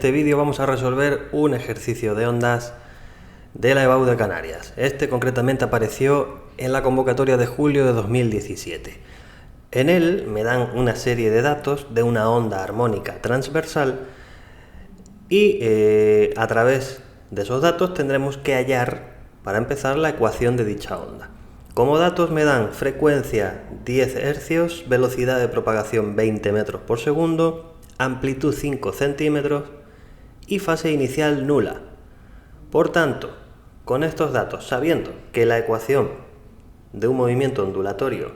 este vídeo vamos a resolver un ejercicio de ondas de la EBAU de Canarias. Este concretamente apareció en la convocatoria de julio de 2017. En él me dan una serie de datos de una onda armónica transversal y a través de esos datos tendremos que hallar, para empezar, la ecuación de dicha onda. Como datos me dan frecuencia 10 Hz, velocidad de propagación 20 metros por segundo, amplitud 5 centímetros y fase inicial nula. Por tanto, con estos datos, sabiendo que la ecuación de un movimiento ondulatorio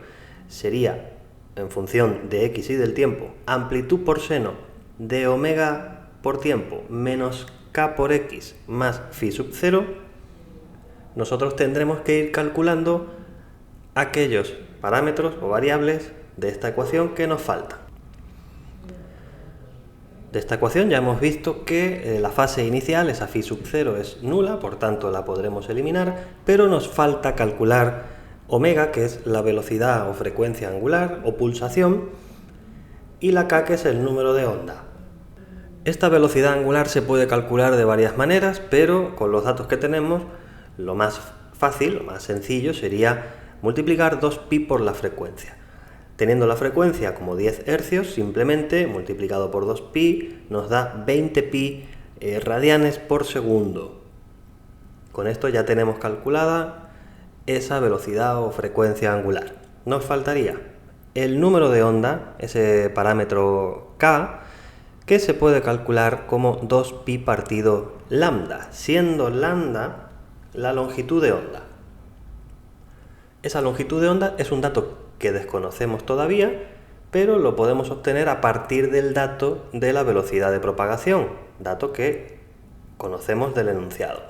sería, en función de x y del tiempo, amplitud por seno de omega por tiempo menos k por x más phi sub 0, nosotros tendremos que ir calculando aquellos parámetros o variables de esta ecuación que nos faltan. De esta ecuación ya hemos visto que la fase inicial, esa phi sub 0, es nula, por tanto la podremos eliminar, pero nos falta calcular omega, que es la velocidad o frecuencia angular o pulsación, y la k, que es el número de onda. Esta velocidad angular se puede calcular de varias maneras, pero con los datos que tenemos, lo más fácil, lo más sencillo sería multiplicar 2pi por la frecuencia. Teniendo la frecuencia como 10 Hz, simplemente multiplicado por 2pi nos da 20pi radianes por segundo. Con esto ya tenemos calculada esa velocidad o frecuencia angular. Nos faltaría el número de onda, ese parámetro k, que se puede calcular como 2pi partido lambda, siendo lambda la longitud de onda. Esa longitud de onda es un dato que desconocemos todavía, pero lo podemos obtener a partir del dato de la velocidad de propagación, dato que conocemos del enunciado.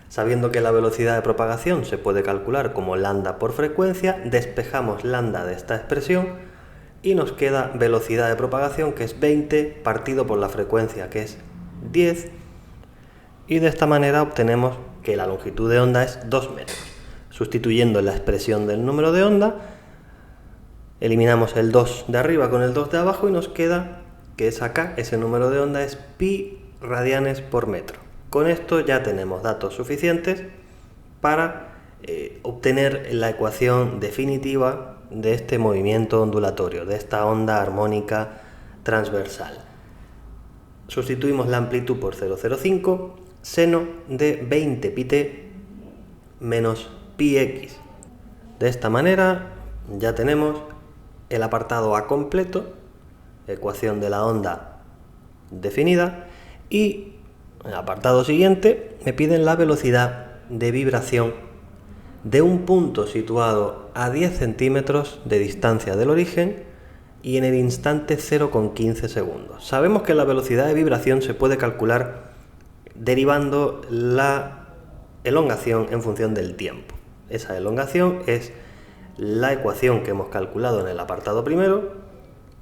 Sabiendo que la velocidad de propagación se puede calcular como lambda por frecuencia, despejamos lambda de esta expresión y nos queda velocidad de propagación, que es 20 partido por la frecuencia, que es 10, y de esta manera obtenemos que la longitud de onda es 2 metros. Sustituyendo la expresión del número de onda, eliminamos el 2 de arriba con el 2 de abajo y nos queda que es acá, ese número de onda es pi radianes por metro. Con esto ya tenemos datos suficientes para obtener la ecuación definitiva de este movimiento ondulatorio, de esta onda armónica transversal. Sustituimos la amplitud por 0,05, seno de 20 pt menos pi x. De esta manera ya tenemos el apartado A completo, ecuación de la onda definida, y en el apartado siguiente me piden la velocidad de vibración de un punto situado a 10 centímetros de distancia del origen y en el instante 0,15 segundos. Sabemos que la velocidad de vibración se puede calcular derivando la elongación en función del tiempo. Esa elongación es la ecuación que hemos calculado en el apartado primero,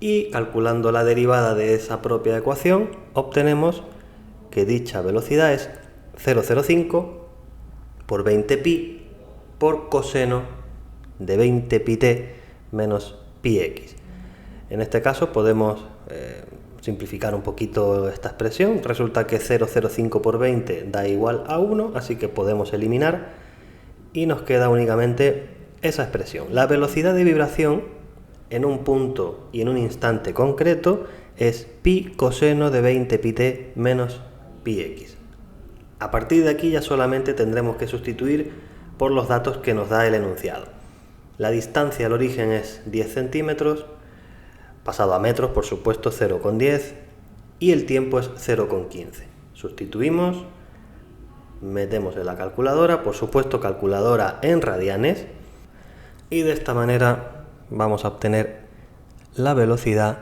y calculando la derivada de esa propia ecuación obtenemos que dicha velocidad es 0,05 por 20pi por coseno de 20 pt menos pi x. En este caso podemos simplificar un poquito esta expresión. Resulta que 0,05 por 20 da igual a 1, así que podemos eliminar y nos queda únicamente esa expresión. La velocidad de vibración en un punto y en un instante concreto es pi coseno de 20 pt menos pi x. A partir de aquí ya solamente tendremos que sustituir por los datos que nos da el enunciado. La distancia al origen es 10 centímetros, pasado a metros, por supuesto, 0,10, y el tiempo es 0,15. Sustituimos, metemos en la calculadora, por supuesto calculadora en radianes, y de esta manera vamos a obtener la velocidad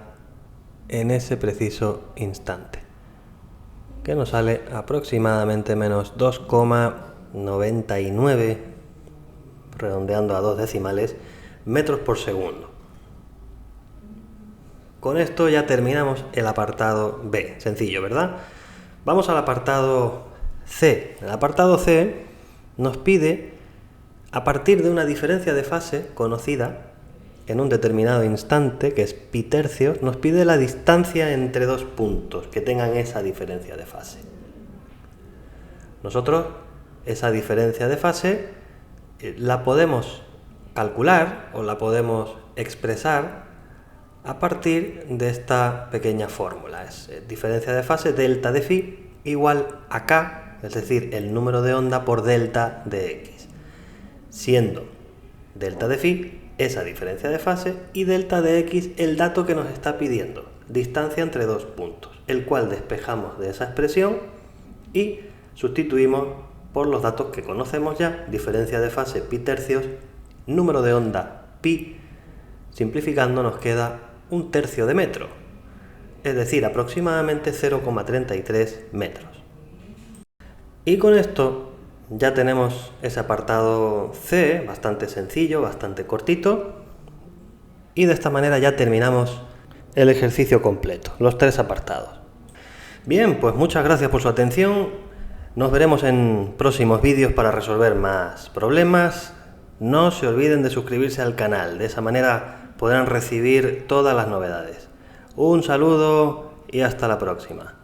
en ese preciso instante, que nos sale aproximadamente menos 2,99, redondeando a 2 decimales, metros por segundo. Con esto ya terminamos el apartado B. Sencillo, ¿verdad? Vamos al apartado C. El apartado C nos pide, a partir de una diferencia de fase conocida, en un determinado instante, que es pi tercios, nos pide la distancia entre dos puntos que tengan esa diferencia de fase. Nosotros esa diferencia de fase la podemos calcular o la podemos expresar a partir de esta pequeña fórmula. Es diferencia de fase delta de phi igual a k, es decir, el número de onda por delta de x, siendo delta de phi esa diferencia de fase y delta de x el dato que nos está pidiendo, distancia entre dos puntos, el cual despejamos de esa expresión y sustituimos por los datos que conocemos ya, diferencia de fase pi tercios, número de onda pi, simplificando nos queda un tercio de metro, es decir, aproximadamente 0,33 metros. Y con esto ya tenemos ese apartado C, bastante sencillo, bastante cortito, y de esta manera ya terminamos el ejercicio completo, los 3 apartados. Bien, pues muchas gracias por su atención. Nos veremos en próximos vídeos para resolver más problemas. No se olviden de suscribirse al canal, de esa manera podrán recibir todas las novedades. Un saludo y hasta la próxima.